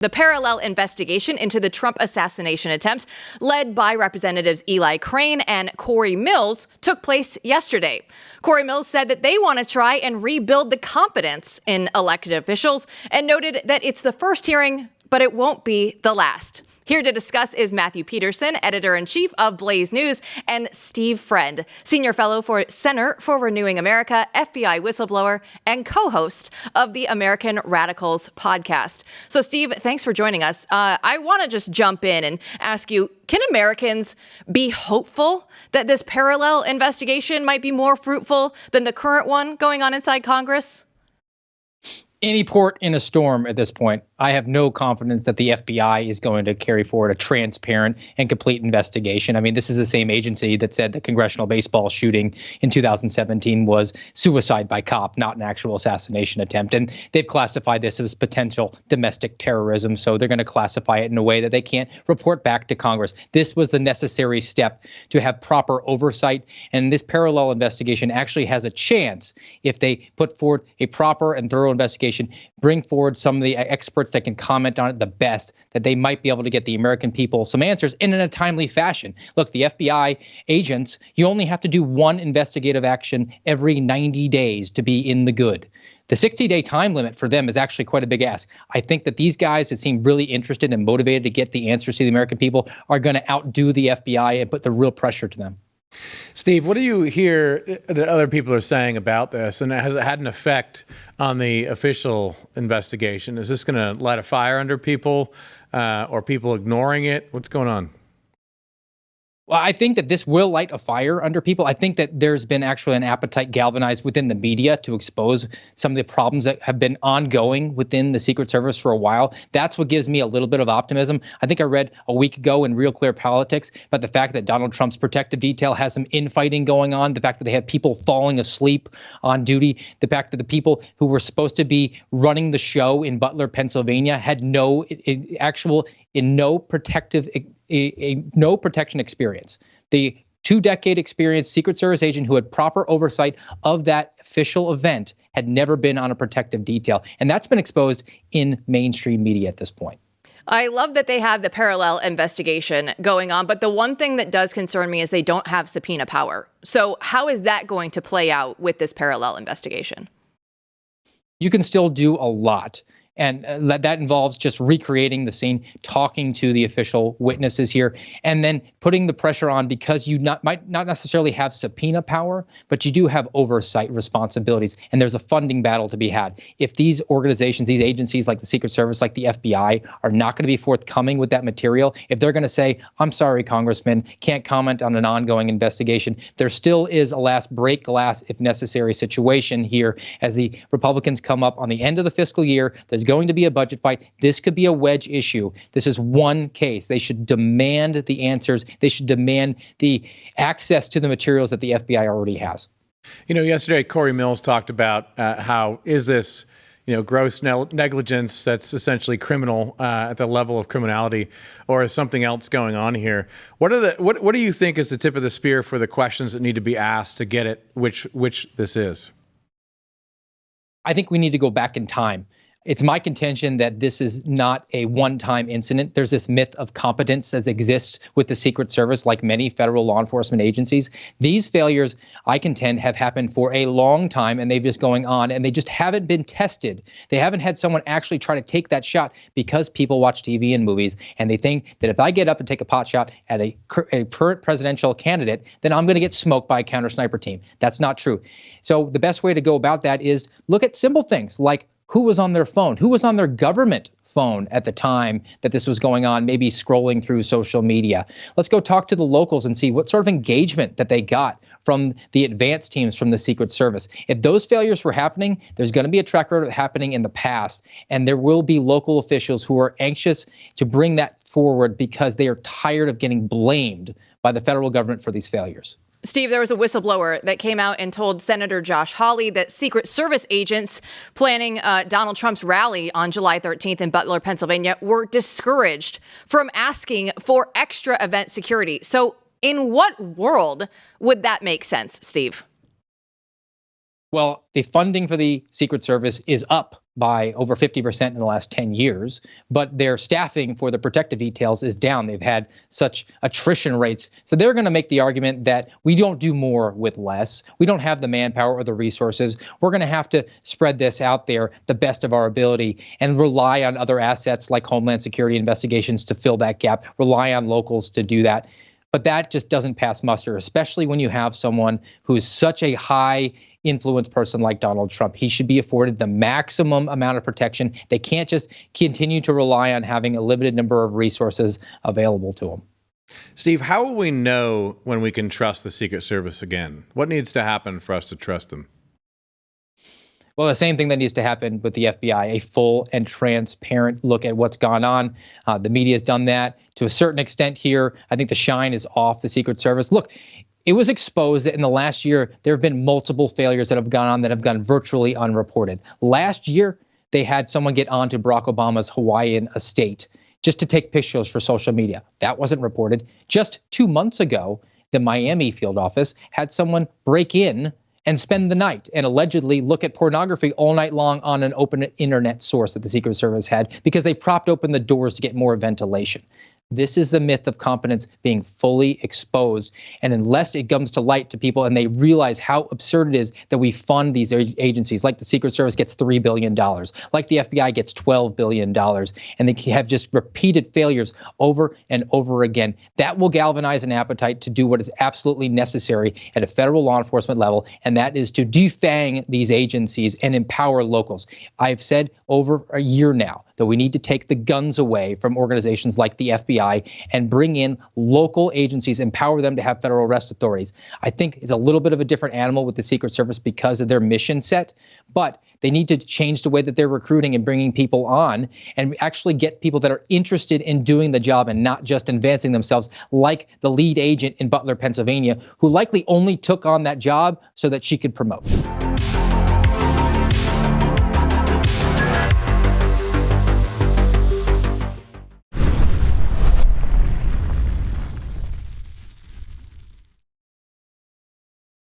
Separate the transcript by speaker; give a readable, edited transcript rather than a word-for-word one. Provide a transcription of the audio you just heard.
Speaker 1: The parallel investigation into the Trump assassination attempt, led by Representatives Eli Crane and Corey Mills, took place yesterday. Corey Mills said that they want to try and rebuild the confidence in elected officials and noted that it's the first hearing, but it won't be the last. Here to discuss is Matthew Peterson, editor-in-chief of Blaze News, and Steve Friend, senior fellow for Center for Renewing America, FBI whistleblower, and co-host of the American Radicals podcast. So, Steve, thanks for joining us. I want to just jump in and ask you, can Americans be hopeful that this parallel investigation might be more fruitful than the current one going on inside Congress?
Speaker 2: Any port in a storm at this point. I have no confidence that the FBI is going to carry forward a transparent and complete investigation. I mean, this is the same agency that said the congressional baseball shooting in 2017 was suicide by cop, not an actual assassination attempt. And they've classified this as potential domestic terrorism. So they're going to classify it in a way that they can't report back to Congress. This was the necessary step to have proper oversight. And this parallel investigation actually has a chance, if they put forward a proper and thorough investigation, bring forward some of the experts that can comment on it the best, that they might be able to get the American people some answers in a timely fashion. Look, the FBI agents, you only have to do one investigative action every 90 days to be in the good. The 60-day time limit for them is actually quite a big ask. I think that these guys that seem really interested and motivated to get the answers to the American people are going to outdo the FBI and put the real pressure to them.
Speaker 3: Steve, what do you hear that other people are saying about this? And has it had an effect on the official investigation? Is this going to light a fire under people or people ignoring it? What's going on?
Speaker 2: Well, I think that this will light a fire under people. I think that there's been actually an appetite galvanized within the media to expose some of the problems that have been ongoing within the Secret Service for a while. That's what gives me a little bit of optimism. I think I read a week ago in Real Clear Politics about the fact that Donald Trump's protective detail has some infighting going on, the fact that they had people falling asleep on duty, the fact that the people who were supposed to be running the show in Butler, Pennsylvania had no protection experience. The 2-decade experienced Secret Service agent who had proper oversight of that official event had never been on a protective detail. And that's been exposed in mainstream media at this point.
Speaker 1: I love that they have the parallel investigation going on, but the one thing that does concern me is they don't have subpoena power. So how is that going to play out with this parallel investigation?
Speaker 2: You can still do a lot. And that involves just recreating the scene, talking to the official witnesses here, and then putting the pressure on because you might not necessarily have subpoena power, but you do have oversight responsibilities. And there's a funding battle to be had. If these organizations, these agencies like the Secret Service, like the FBI, are not going to be forthcoming with that material, if they're going to say, I'm sorry, Congressman, can't comment on an ongoing investigation, there still is a last break glass, if necessary, situation here as the Republicans come up on the end of the fiscal year. There's going to be a budget fight. This could be a wedge issue. This is one case. They should demand the answers. They should demand the access to the materials that the FBI already has.
Speaker 3: You know, yesterday, Corey Mills talked about how is this, gross negligence that's essentially criminal at the level of criminality, or is something else going on here? What do you think is the tip of the spear for the questions that need to be asked to get it which this is?
Speaker 2: I think we need to go back in time. It's my contention that this is not a one-time incident. There's this myth of competence that exists with the Secret Service, like many federal law enforcement agencies. These failures, I contend, have happened for a long time, and they've just going on, and they just haven't been tested. They haven't had someone actually try to take that shot because people watch TV and movies, and they think that if I get up and take a pot shot at a current presidential candidate, then I'm going to get smoked by a counter sniper team. That's not true. So the best way to go about that is look at simple things like who was on their phone, who was on their government phone at the time that this was going on, maybe scrolling through social media. Let's go talk to the locals and see what sort of engagement that they got from the advanced teams from the Secret Service. If those failures were happening, there's going to be a track record of happening in the past, and there will be local officials who are anxious to bring that forward because they are tired of getting blamed by the federal government for these failures.
Speaker 1: Steve, there was a whistleblower that came out and told Senator Josh Hawley that Secret Service agents planning Donald Trump's rally on July 13th in Butler, Pennsylvania, were discouraged from asking for extra event security. So in what world would that make sense, Steve?
Speaker 2: Well, the funding for the Secret Service is up by over 50% in the last 10 years, but their staffing for the protective details is down. They've had such attrition rates. So they're going to make the argument that we don't do more with less. We don't have the manpower or the resources. We're going to have to spread this out there the best of our ability and rely on other assets like Homeland Security investigations to fill that gap, rely on locals to do that. But that just doesn't pass muster, especially when you have someone who is such a high influence person like Donald Trump. He should be afforded the maximum amount of protection. They can't just continue to rely on having a limited number of resources available to them.
Speaker 3: Steve, how will we know when we can trust the Secret Service again? What needs to happen for us to trust them?
Speaker 2: Well, the same thing that needs to happen with the FBI, a full and transparent look at what's gone on. The media has done that to a certain extent here. I think the shine is off the Secret Service. Look, it was exposed that in the last year, there have been multiple failures that have gone on that have gone virtually unreported. Last year, they had someone get onto Barack Obama's Hawaiian estate just to take pictures for social media. That wasn't reported. Just 2 months ago, the Miami field office had someone break in and spend the night and allegedly look at pornography all night long on an open internet source that the Secret Service had because they propped open the doors to get more ventilation. This is the myth of competence being fully exposed. And unless it comes to light to people and they realize how absurd it is that we fund these agencies, like the Secret Service gets $3 billion, like the FBI gets $12 billion, and they have just repeated failures over and over again, that will galvanize an appetite to do what is absolutely necessary at a federal law enforcement level, and that is to defang these agencies and empower locals. I've said over a year now that we need to take the guns away from organizations like the FBI and bring in local agencies, empower them to have federal arrest authorities. I think it's a little bit of a different animal with the Secret Service because of their mission set, but they need to change the way that they're recruiting and bringing people on and actually get people that are interested in doing the job and not just advancing themselves, like the lead agent in Butler, Pennsylvania, who likely only took on that job so that she could promote.